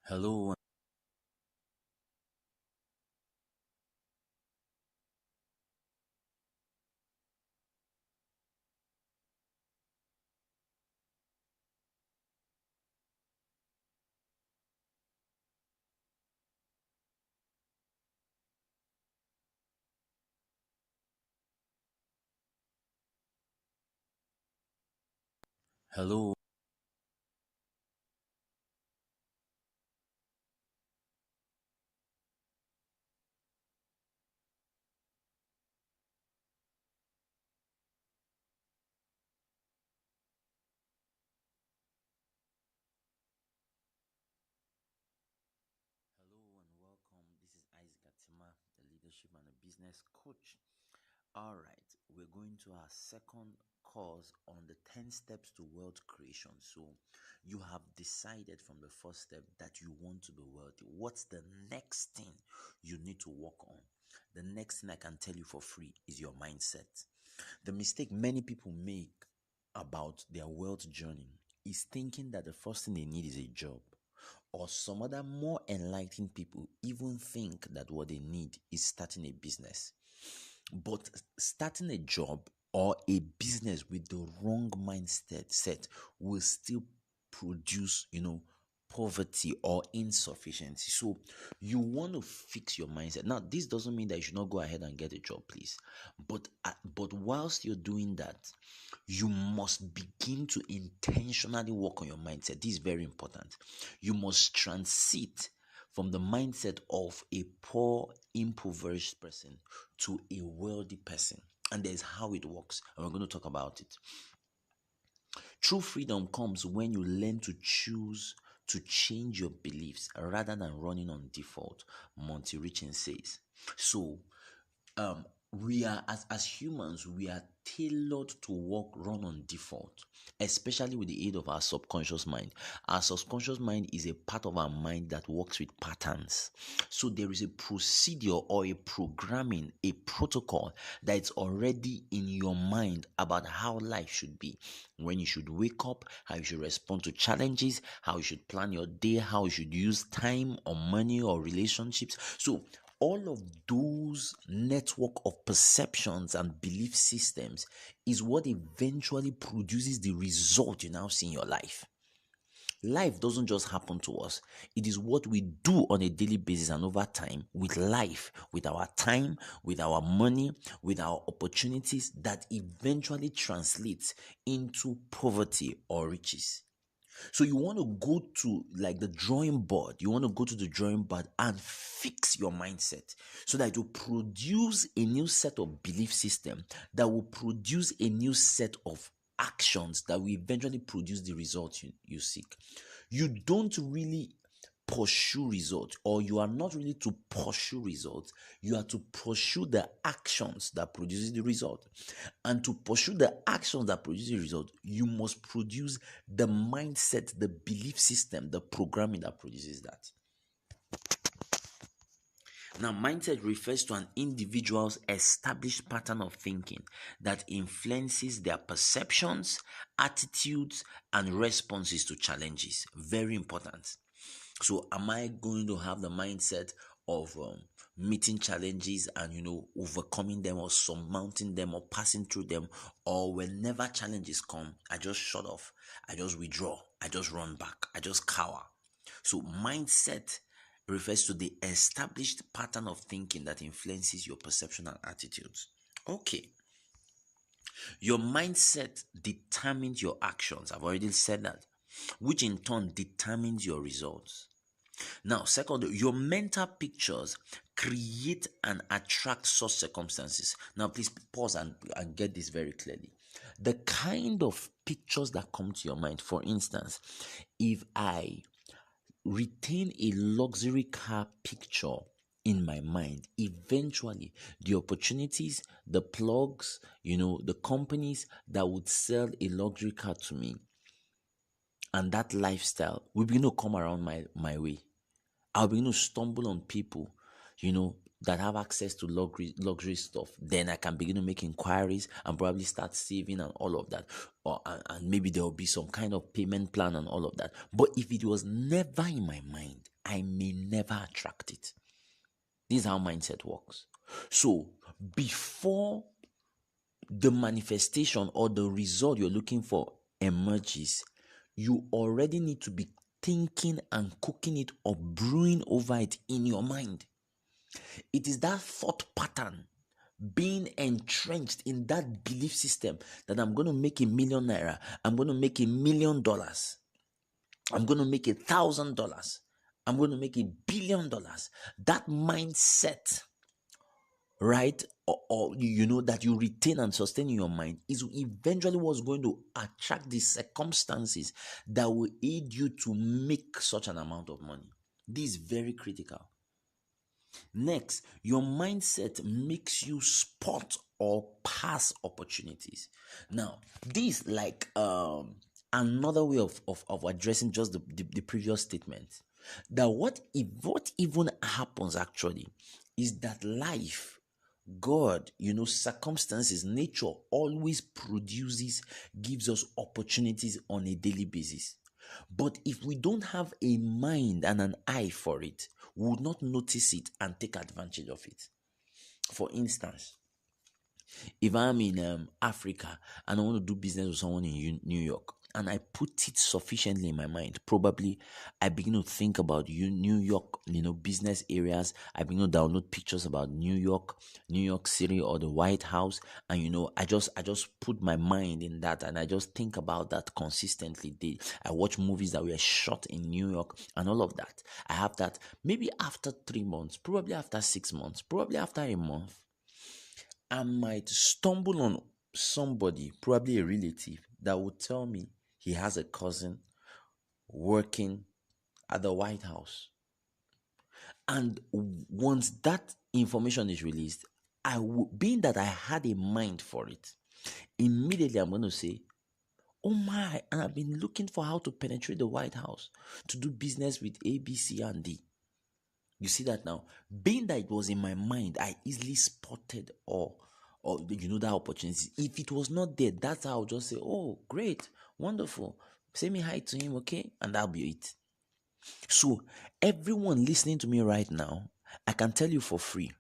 Hello, hello, hello, and welcome. This is Atima, the leadership and a business coach. All right, we're going to our second course on the 10 steps to wealth creation. So, you have decided from the first step that you want to be wealthy. What's the next thing you need to work on? The next thing I can tell you for free is your mindset. The mistake many people make about their wealth journey is thinking that the first thing they need is a job, or some other more enlightened people even think that what they need is starting a business. But starting a job or a business with the wrong mindset set will still produce, poverty or insufficiency. So you want to fix your mindset. Now, this doesn't mean that you should not go ahead and get a job, please. But whilst you're doing that, you must begin to intentionally work on your mindset. This is very important. You must transit from the mindset of a poor, impoverished person to a wealthy person. And there's how it works. And we're going to talk about it. True freedom comes when you learn to choose to change your beliefs rather than running on default, Monty Richin says. So, um we are as humans, we are tailored to work run on default, especially with the aid of our subconscious mind. Our subconscious mind is a part of our mind that works with patterns. So there is a procedure or a programming, a protocol that's already in your mind about how life should be, when you should wake up, how you should respond to challenges, how you should plan your day, how you should use time or money or relationships. So all of those network of perceptions and belief systems is what eventually produces the result you now see in your life. Life doesn't just happen to us. It is what we do on a daily basis and over time with life, with our time, with our money, with our opportunities that eventually translates into poverty or riches. So you want to go to like the drawing board. You want to go to the drawing board and fix your mindset so that it will produce a new set of belief system that will produce a new set of actions that will eventually produce the results you seek. You don't really pursue results, or you are not really to pursue results. You are to pursue the actions that produces the result. And to pursue the actions that produce the result, you must produce the mindset, the belief system, the programming that produces that. Now, mindset refers to an individual's established pattern of thinking that influences their perceptions, attitudes, and responses to challenges. Very important. So, am I going to have the mindset of meeting challenges and overcoming them or surmounting them or passing through them, or whenever challenges come, I just shut off, I just withdraw, I just run back, I just cower? So, mindset refers to the established pattern of thinking that influences your perception and attitudes. Okay, your mindset determines your actions. I've already said that, which in turn determines your results. Now, second, your mental pictures create and attract such circumstances. Now, please pause and get this very clearly. The kind of pictures that come to your mind, for instance, if I retain a luxury car picture in my mind, eventually the opportunities, the plugs, the companies that would sell a luxury car to me and that lifestyle will begin to come around my way. I'll begin to stumble on people, that have access to luxury stuff, then I can begin to make inquiries and probably start saving and all of that. Or and maybe there will be some kind of payment plan and all of that. But if it was never in my mind, I may never attract it. This is how mindset works. So before the manifestation or the result you're looking for emerges, you already need to be thinking and cooking it or brewing over it in your mind. It is that thought pattern, being entrenched in that belief system that I'm going to make ₦1,000,000, I'm going to make $1,000,000, I'm going to make $1,000, I'm going to make $1 billion. That mindset, right, or that you retain and sustain in your mind is eventually what's going to attract the circumstances that will aid you to make such an amount of money. This is very critical. Next, your mindset makes you spot or pass opportunities. Now, this like another way of addressing just the previous statement. That what even happens actually is that life, God, circumstances, nature always gives us opportunities on a daily basis. But if we don't have a mind and an eye for it, we would not notice it and take advantage of it. For instance, if I'm in Africa and I want to do business with someone in New York, and I put it sufficiently in my mind, probably I begin to think about New York, business areas. I begin to download pictures about New York City, or the White House, and I just put my mind in that, and I just think about that consistently. I watch movies that were shot in New York and all of that. I have that maybe after 3 months, probably after 6 months, probably after a month, I might stumble on somebody, probably a relative, that would tell me he has a cousin working at the White House. And once that information is released, being that I had a mind for it, immediately I'm going to say, oh my, and I've been looking for how to penetrate the White House to do business with A, B, C, and D. You see that now? Being that it was in my mind, I easily spotted or that opportunity. If it was not there, that's how I'll just say, oh, great, wonderful. Say me hi to him, okay? And that'll be it. So everyone listening to me right now, I can tell you for free,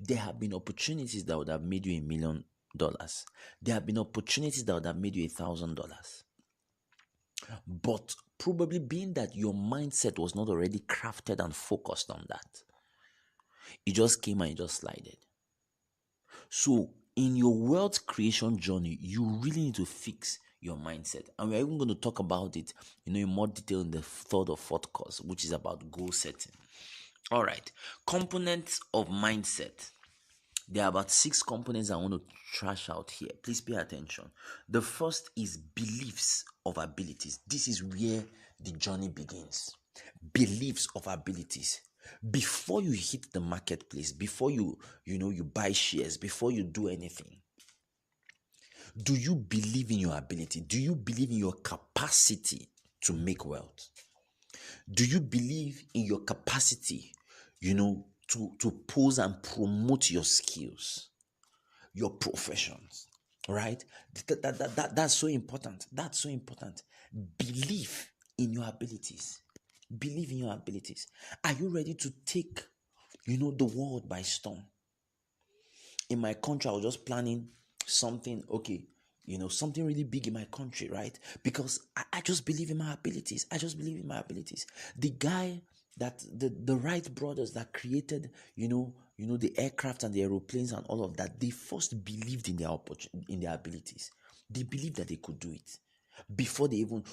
there have been opportunities that would have made you $1,000,000. There have been opportunities that would have made you $1,000. But probably being that your mindset was not already crafted and focused on that, it just came and it just slided. So in your wealth creation journey, you really need to fix your mindset. And we're even going to talk about it, in more detail in the third or fourth course, which is about goal setting. All right. Components of mindset. There are about 6 components I want to trash out here. Please pay attention. The first is beliefs of abilities. This is where the journey begins. Beliefs of abilities. Before you hit the marketplace, before you buy shares, before you do anything, do you believe in your ability? Do you believe in your capacity to make wealth? Do you believe in your capacity, to pose and promote your skills, your professions, right? That's so important. That's so important. Believe in your abilities. Believe in your abilities. Are you ready to take, the world by storm? In my country, I was just planning something, something really big in my country, right? Because I just believe in my abilities. I just believe in my abilities. The guy that the Wright brothers that created, the aircraft and the aeroplanes and all of that, they first believed in their abilities. They believed that they could do it before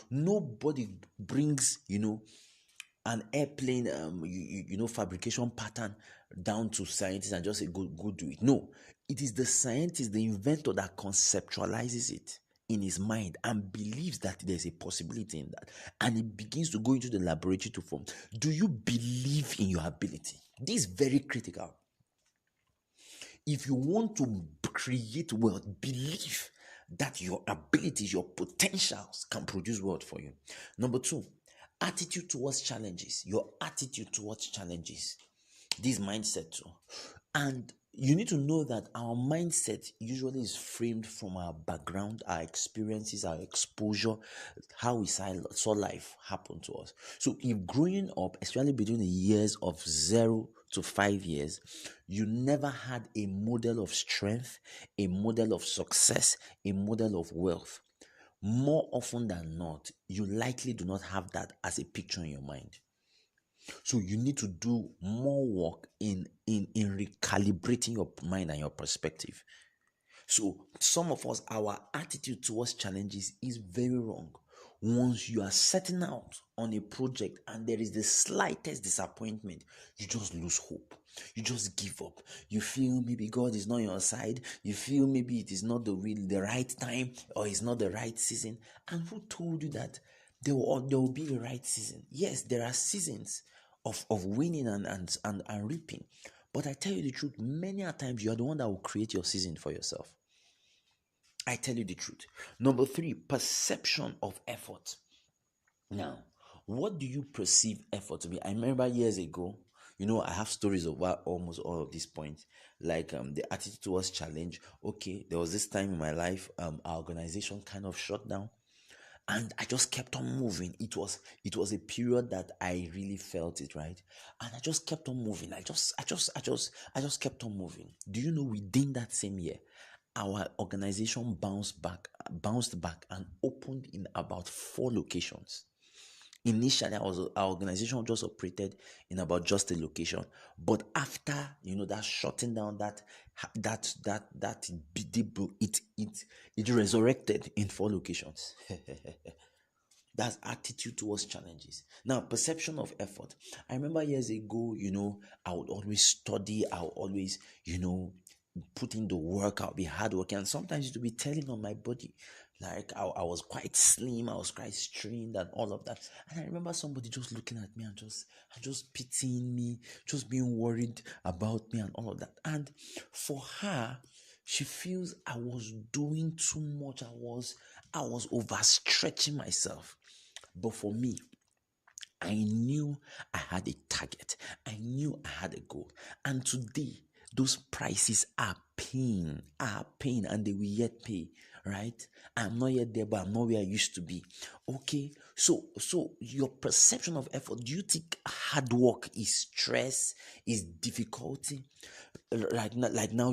nobody brings, an airplane fabrication pattern down to scientists and just say go do it. No, it is the scientist, the inventor, that conceptualizes it in his mind and believes that there's a possibility in that, and he begins to go into the laboratory to form. Do you believe in your ability? This is very critical. If you want to create wealth, believe that your abilities, your potentials can produce wealth for you. Number 2, attitude towards challenges. Your attitude towards challenges. This mindset too. And you need to know that our mindset usually is framed from our background, our experiences, our exposure, how we saw life happen to us. So if growing up, especially between the years of 0 to 5 years, you never had a model of strength, a model of success, a model of wealth, more often than not, you likely do not have that as a picture in your mind. So you need to do more work in recalibrating your mind and your perspective. So some of us, our attitude towards challenges is very wrong. Once you are setting out on a project and there is the slightest disappointment, you just lose hope. You just give up. You feel maybe God is not on your side. You feel maybe it is not the right time, or it's not the right season. And who told you that there will be a right season? Yes, there are seasons of winning and reaping. But I tell you the truth, many a times you are the one that will create your season for yourself. I tell you the truth. Number three, perception of effort. Now, what do you perceive effort to be? I remember years ago, I have stories of almost all of these points, like the attitude towards challenge. Okay, there was this time in my life, our organization kind of shut down, and I just kept on moving. It was a period that I really felt it, right? And I just kept on moving. I just kept on moving. Do you know, within that same year, our organization bounced back and opened in about 4 locations. Initially, our organization just operated in about just a location, but after that shutting down, it resurrected in 4 locations. That's attitude towards challenges. Now, perception of effort. I remember years ago, I would always study, I would always, put in the work, I'll be hardworking, and sometimes it would be telling on my body. Like I was quite slim, I was quite strained, and all of that. And I remember somebody just looking at me and just pitying me, just being worried about me and all of that. And for her, she feels I was doing too much. I was overstretching myself. But for me, I knew I had a target. I knew I had a goal. And today, those prices are pain, and they will yet pay, right? I'm not yet there, but I'm not where I used to be. Okay, so your perception of effort, do you think hard work is stress, is difficulty? Like now,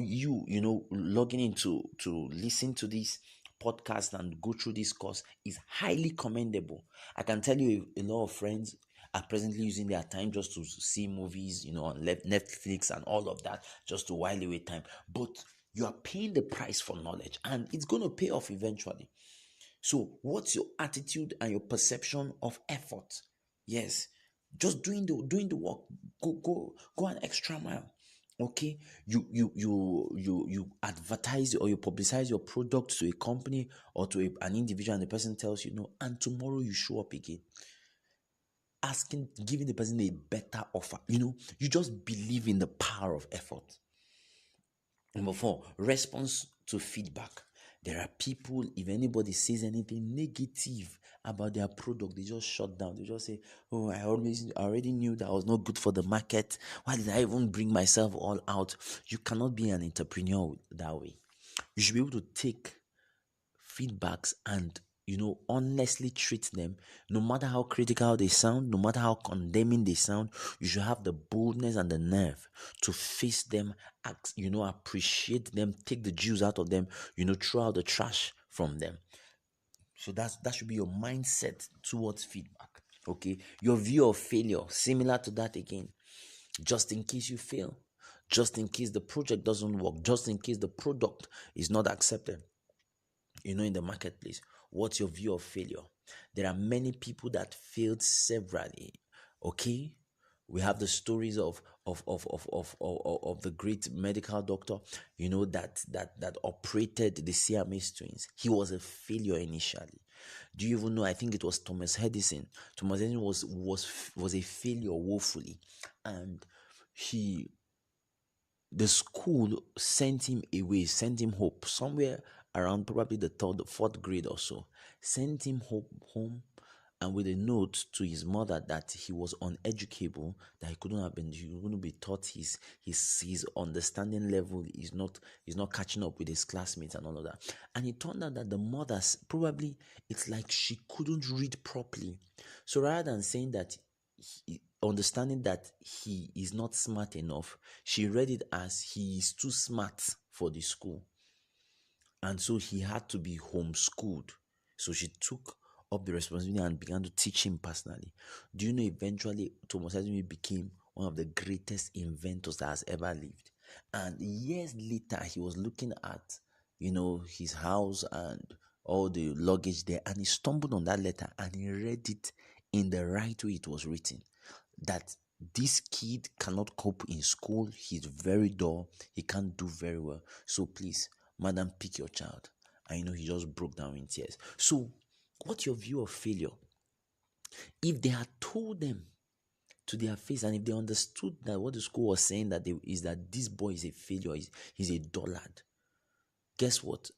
logging into to listen to this podcast and go through this course is highly commendable. I can tell you a lot of friends are presently using their time just to see movies, on Netflix and all of that, just to while away time. But you are paying the price for knowledge, and it's going to pay off eventually. So, what's your attitude and your perception of effort? Yes, just doing the work. Go an extra mile. Okay, you advertise or you publicize your product to a company or to an individual, and the person tells you no, and tomorrow you show up again, giving the person a better offer. You just believe in the power of effort. Number four, response to feedback. There are people, if anybody says anything negative about their product, they just shut down. They just say, "Oh, I already knew that was not good for the market. Why did I even bring myself all out?" You cannot be an entrepreneur that way. You should be able to take feedbacks and honestly treat them. No matter how critical they sound, no matter how condemning they sound, you should have the boldness and the nerve to face them, appreciate them, take the juice out of them, throw out the trash from them. So that should be your mindset towards feedback. Okay, your view of failure, similar to that again. Just in case you fail, just in case the project doesn't work, just in case the product is not accepted in the marketplace. What's your view of failure? There are many people that failed severally. Okay, we have the stories of the great medical doctor, that operated the Siamese twins. He was a failure initially. Do you even know? I think it was Thomas Edison. Thomas Edison was a failure woefully, and he the school sent him away, sent him home somewhere around probably the third, fourth grade or so. Sent him home and with a note to his mother that he was uneducable, that he couldn't be taught, his understanding level is not catching up with his classmates and all of that. And it turned out that the mother's probably, it's like she couldn't read properly. So rather than saying that understanding that he is not smart enough, she read it as he is too smart for the school, and so he had to be homeschooled. So she took up the responsibility and began to teach him personally. Do you know, eventually Thomas Edison became one of the greatest inventors that has ever lived? And years later, he was looking at, his house and all the luggage there, and he stumbled on that letter and he read it in the right way it was written. That this kid cannot cope in school, he's very dull, he can't do very well. So please, madam, pick your child. I know he just broke down in tears. So, what's your view of failure? If they had told them to their face, and if they understood that what the school was saying is that this boy is a failure, he's a dullard, guess what?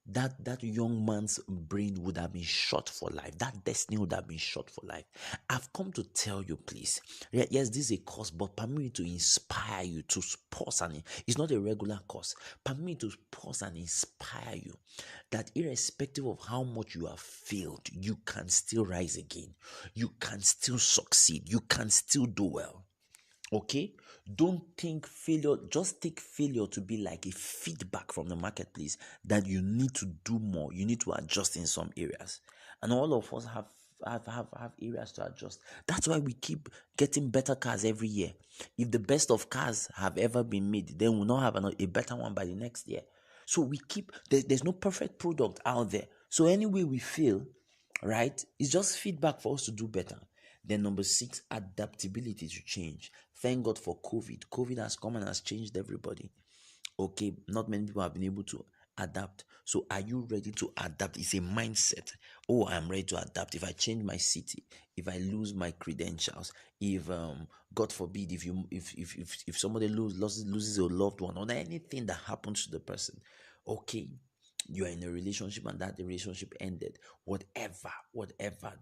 That young man's brain would have been shot for life. That destiny would have been shot for life. I've come to tell you, please. Yes, this is a course, but permit me to inspire you to pause, and it's not a regular course. Permit me to pause and inspire you that irrespective of how much you have failed, you can still rise again. You can still succeed. You can still do well. Okay, don't think failure, just take failure to be like a feedback from the marketplace that you need to do more, you need to adjust in some areas, and all of us have areas to adjust. That's why we keep getting better cars every year. If the best of cars have ever been made, then we'll not have a better one by the next year. So we keep, there's no perfect product out there. So anyway we fail, right, it's just feedback for us to do better. Then number 6, adaptability to change. Thank God for COVID. COVID has come and has changed everybody. Okay, not many people have been able to adapt. So are you ready to adapt? It's a mindset. Oh, I'm ready to adapt. If I change my city, if I lose my credentials, if God forbid, if somebody loses a loved one, or anything that happens to the person, okay, you are in a relationship and that the relationship ended, whatever,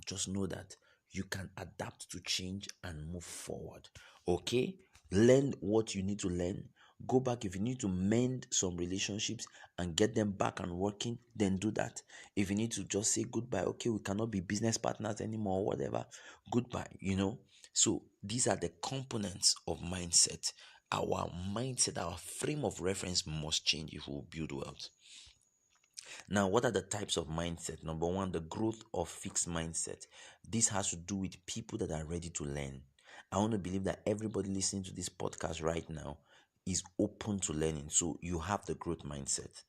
just know that you can adapt to change and move forward. Okay, learn what you need to learn. Go back. If you need to mend some relationships and get them back and working, then do that. If you need to just say goodbye, okay, we cannot be business partners anymore, or whatever, goodbye. So these are the components of mindset. Our mindset, our frame of reference must change if we build wealth. Now, what are the types of mindset? Number 1, the growth of fixed mindset. This has to do with people that are ready to learn. I want to believe that everybody listening to this podcast right now is open to learning. So you have the growth mindset.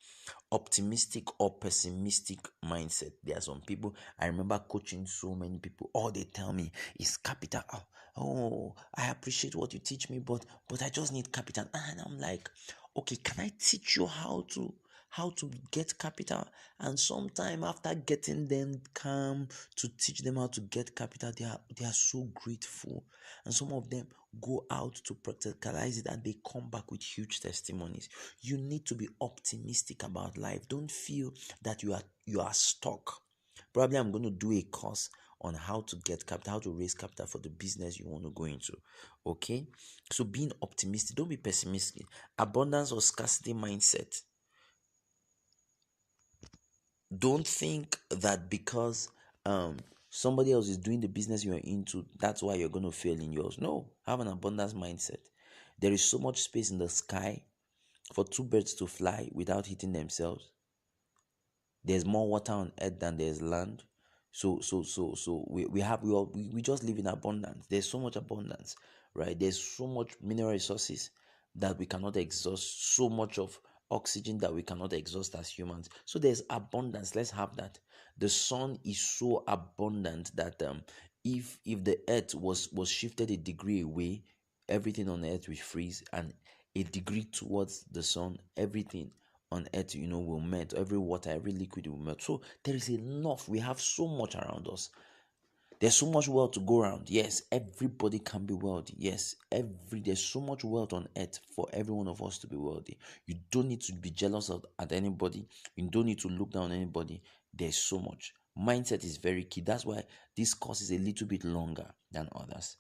Optimistic or pessimistic mindset. There are some people, I remember coaching so many people, all they tell me is capital. Oh, I appreciate what you teach me, but I just need capital. And I'm like, okay, can I teach you how to get capital? And sometime after getting them calm to teach them how to get capital, they are so grateful, and some of them go out to practicalize it and they come back with huge testimonies. You need to be optimistic about life. Don't feel that you are stuck. Probably I'm going to do a course on how to get capital, how to raise capital for the business you want to go into. Okay, so being optimistic, don't be pessimistic. Abundance or scarcity mindset. Don't think that because somebody else is doing the business you're into, that's why you're going to fail in yours. No, have an abundance mindset. There is so much space in the sky for 2 birds to fly without hitting themselves. There's more water on earth than there's land. So we just live in abundance. There's so much abundance, right? There's so much mineral resources that we cannot exhaust, so much of oxygen that we cannot exhaust as humans. So there's abundance. Let's have that. The sun is so abundant that if the earth was shifted a degree away, everything on earth will freeze, and a degree towards the sun, everything on earth will melt. Every water, every liquid will melt. So there is enough. We have so much around us. There's so much wealth to go around. Yes, everybody can be wealthy. Yes, there's so much wealth on earth for every one of us to be wealthy. You don't need to be jealous at anybody. You don't need to look down on anybody. There's so much. Mindset is very key. That's why this course is a little bit longer than others,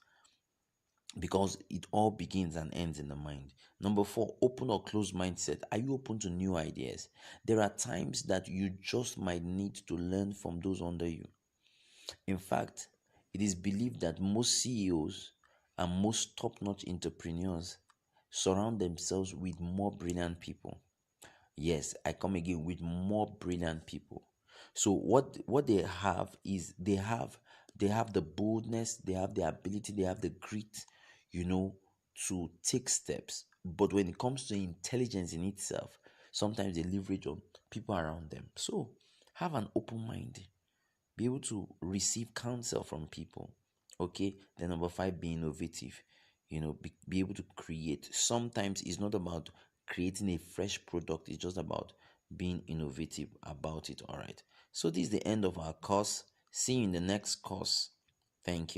because it all begins and ends in the mind. Number four, open or closed mindset. Are you open to new ideas? There are times that you just might need to learn from those under you. In fact, it is believed that most CEOs and most top notch entrepreneurs surround themselves with more brilliant people. Yes, I come again, with more brilliant people. So what they have is they have the boldness, they have the ability, they have the grit, you know, to take steps. But when it comes to intelligence in itself, sometimes they leverage on people around them. So have an open mind, be able to receive counsel from people. Okay, then number five, be innovative. Be able to create. Sometimes it's not about creating a fresh product, it's just about being innovative about it. All right, so this is the end of our course. See you in the next course. Thank you.